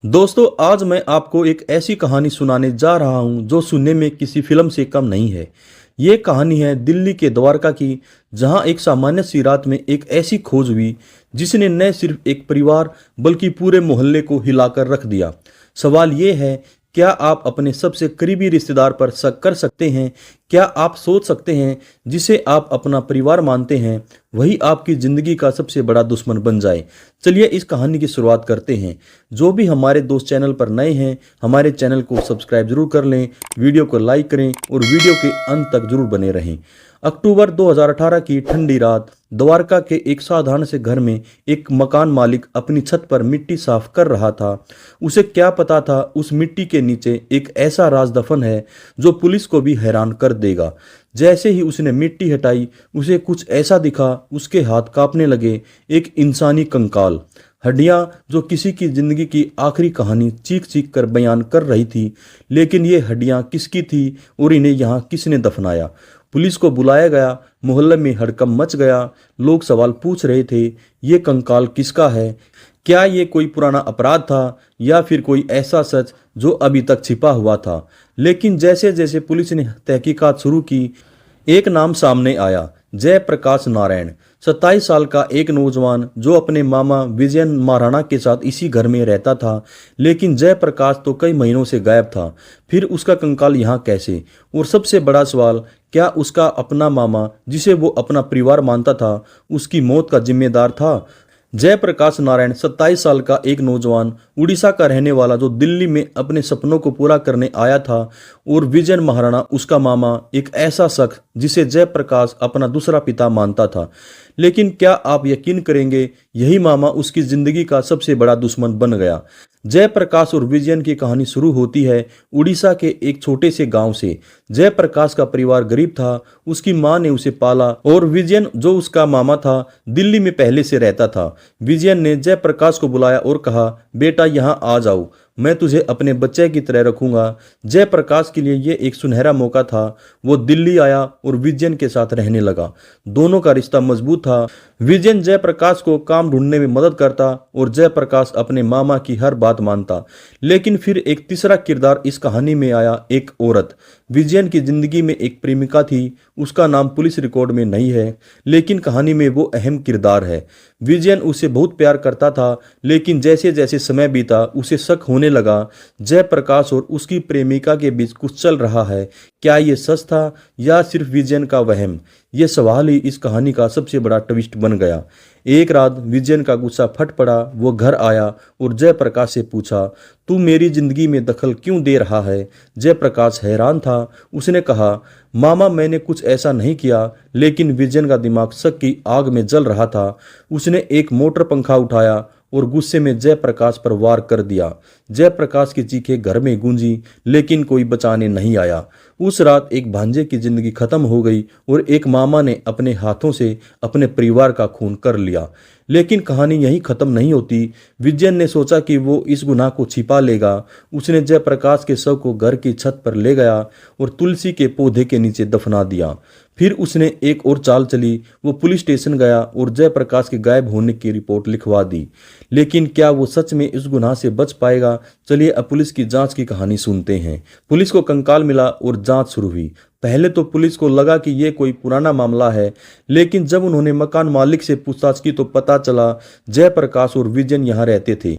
दोस्तों, आज मैं आपको एक ऐसी कहानी सुनाने जा रहा हूं जो सुनने में किसी फिल्म से कम नहीं है। ये कहानी है दिल्ली के द्वारका की, जहां एक सामान्य सी रात में एक ऐसी खोज हुई जिसने न सिर्फ एक परिवार बल्कि पूरे मोहल्ले को हिलाकर रख दिया। सवाल ये है, क्या आप अपने सबसे करीबी रिश्तेदार पर शक कर सकते हैं? क्या आप सोच सकते हैं जिसे आप अपना परिवार मानते हैं वही आपकी ज़िंदगी का सबसे बड़ा दुश्मन बन जाए? चलिए इस कहानी की शुरुआत करते हैं। जो भी हमारे दोस्त चैनल पर नए हैं, हमारे चैनल को सब्सक्राइब जरूर कर लें, वीडियो को लाइक करें और वीडियो के अंत तक जरूर बने रहें। अक्टूबर 2018 की ठंडी रात, द्वारका के एक साधारण से घर में एक मकान मालिक अपनी छत पर मिट्टी साफ कर रहा था। उसे क्या पता था, उस मिट्टी के नीचे एक ऐसा राज दफन है जो पुलिस को भी हैरान कर देगा। जैसे ही उसने मिट्टी हटाई, उसे कुछ ऐसा दिखा, उसके हाथ कांपने लगे। एक इंसानी कंकाल, हड्डियां जो किसी की जिंदगी की आखिरी कहानी चीख चीख कर बयान कर रही थी। लेकिन ये हड्डियां किसकी थी और इन्हें यहाँ किसने दफनाया? पुलिस को बुलाया गया, मोहल्ले में हड़कंप मच गया। लोग सवाल पूछ रहे थे, ये कंकाल किसका है? क्या ये कोई पुराना अपराध था या फिर कोई ऐसा सच जो अभी तक छिपा हुआ था? लेकिन जैसे जैसे पुलिस ने तहकीकात शुरू की, एक नाम सामने आया, जयप्रकाश नारायण। 27 साल का एक नौजवान जो अपने मामा विजयन महाराणा के साथ इसी घर में रहता था। लेकिन जयप्रकाश तो कई महीनों से गायब था। फिर उसका कंकाल यहाँ कैसे? और सबसे बड़ा सवाल, क्या उसका अपना मामा, जिसे वो अपना परिवार मानता था, उसकी मौत का जिम्मेदार था? जयप्रकाश नारायण 27 साल का एक नौजवान, उड़ीसा का रहने वाला, जो दिल्ली में अपने सपनों को पूरा करने आया था। और विजयन महाराणा उसका मामा, एक ऐसा शख्स जिसे जयप्रकाश अपना दूसरा पिता मानता था। लेकिन क्या आप यकीन करेंगे, यही मामा उसकी जिंदगी का सबसे बड़ा दुश्मन बन गया। जयप्रकाश और विजयन की कहानी शुरू होती है उड़ीसा के एक छोटे से गांव से। जयप्रकाश का परिवार गरीब था, उसकी मां ने उसे पाला और विजयन, जो उसका मामा था, दिल्ली में पहले से रहता था। विजयन ने जयप्रकाश को बुलाया और कहा, बेटा यहाँ आ जाओ, मैं तुझे अपने बच्चे की तरह रखूंगा। जयप्रकाश के लिए यह एक सुनहरा मौका था। वो दिल्ली आया और विजयन के साथ रहने लगा। दोनों का रिश्ता मजबूत था। विजयन जयप्रकाश को काम ढूंढने में मदद करता और जयप्रकाश अपने मामा की हर बात मानता। लेकिन फिर एक तीसरा किरदार इस कहानी में आया, एक औरत। विजयन की जिंदगी में एक प्रेमिका थी, उसका नाम पुलिस रिकॉर्ड में नहीं है, लेकिन कहानी में वो अहम किरदार है। विजयन उसे बहुत प्यार करता था, लेकिन जैसे जैसे समय बीता उसे शक होने लगा। जयप्रकाश और उसकी प्रेमिका के बीच कुछ चल रहा है। क्या ये सच था या सिर्फ विजयन का वहम? ये सवाल ही इस कहानी का सबसे बड़ा ट्विस्ट बन गया। एक रात विजयन का गुस्सा फट पड़ा। वो घर आया और जयप्रकाश से पूछा, तू मेरी जिंदगी में दखल क्यों दे रहा है? जयप्रकाश हैरान था। उसने कहा, मामा मैंने कुछ ऐसा नहीं किया। लेकिन विजयन का दिमाग शक की आग में जल रहा था। उसने एक मोटर पंखा उठाया और गुस्से में जयप्रकाश पर वार कर दिया। जयप्रकाश की चीखें घर में गूंजी, लेकिन कोई बचाने नहीं आया। उस रात एक भांजे की जिंदगी खत्म हो गई और एक मामा ने अपने हाथों से अपने परिवार का खून कर लिया। लेकिन कहानी यहीं खत्म नहीं होती। विजयन ने सोचा कि वो इस गुनाह को छिपा लेगा। उसने जयप्रकाश के शव को घर की छत पर ले गया और तुलसी के पौधे के नीचे दफना दिया। फिर उसने एक और चाल चली। वो पुलिस स्टेशन गया और जयप्रकाश के गायब होने की रिपोर्ट लिखवा दी। लेकिन क्या वो सच में इस गुनाह से बच पाएगा? चलिए अब पुलिस की जांच की कहानी सुनते हैं। पुलिस को कंकाल मिला और जांच शुरू हुई। पहले तो पुलिस को लगा कि ये कोई पुराना मामला है, लेकिन जब उन्होंने मकान मालिक से पूछताछ की तो पता चला जयप्रकाश और विजयन यहाँ रहते थे।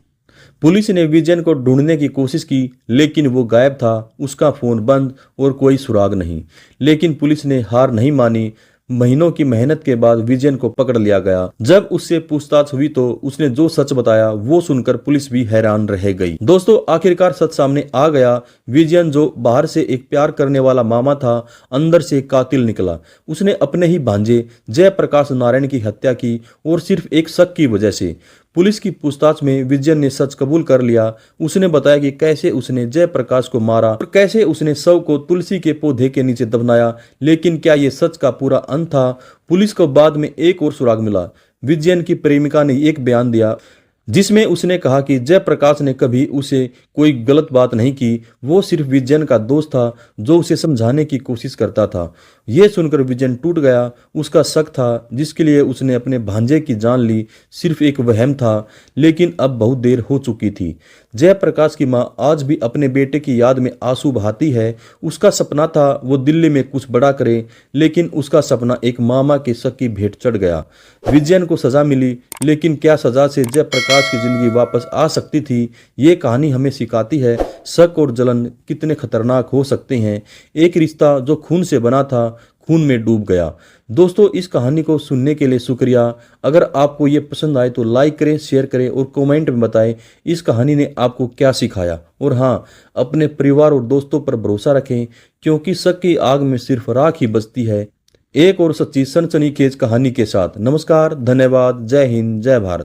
पुलिस ने विजयन को ढूंढने की कोशिश की, लेकिन वो गायब था। उसका फोन बंद और कोई सुराग नहीं। लेकिन पुलिस ने हार नहीं मानी। महीनों की मेहनत के बाद विजयन को पकड़ लिया गया। जब उससे पूछताछ हुई तो उसने जो सच बताया वो सुनकर पुलिस भी हैरान रह गई। दोस्तों, आखिरकार सच सामने आ गया। विजयन, जो बाहर से एक प्यार करने वाला मामा था, अंदर से कातिल निकला। उसने अपने ही भांजे जयप्रकाश नारायण की हत्या की, और सिर्फ एक शक की वजह से। पुलिस की पूछताछ में विजयन ने सच कबूल कर लिया। उसने बताया कि कैसे उसने जयप्रकाश को मारा और कैसे उसने शव को तुलसी के पौधे के नीचे दफनाया। लेकिन क्या ये सच का पूरा अंत था? पुलिस को बाद में एक और सुराग मिला। विजयन की प्रेमिका ने एक बयान दिया जिसमें उसने कहा कि जयप्रकाश ने कभी उसे कोई गलत बात नहीं की। वो सिर्फ विजयन का दोस्त था जो उसे समझाने की कोशिश करता था। यह सुनकर विजयन टूट गया। उसका शक था जिसके लिए उसने अपने भांजे की जान ली सिर्फ एक वहम था, लेकिन अब बहुत देर हो चुकी थी। जयप्रकाश की मां आज भी अपने बेटे की याद में आंसू बहाती है। उसका सपना था वो दिल्ली में कुछ बड़ा करे, लेकिन उसका सपना एक मामा के शक की भेंट चढ़ गया। विजयन को सजा मिली, लेकिन क्या सजा से जयप्रकाश की जिंदगी वापस आ सकती थी? ये कहानी हमें सिखाती है शक और जलन कितने खतरनाक हो सकते हैं। एक रिश्ता जो खून से बना था खून में डूब गया। दोस्तों, इस कहानी को सुनने के लिए शुक्रिया। अगर आपको ये पसंद आए तो लाइक करें, शेयर करें और कमेंट में बताएं इस कहानी ने आपको क्या सिखाया। और हाँ, अपने परिवार और दोस्तों पर भरोसा रखें, क्योंकि शक की आग में सिर्फ राख ही बचती है। एक और सच्ची सनसनीखेज कहानी के साथ नमस्कार, धन्यवाद, जय हिंद, जय भारत।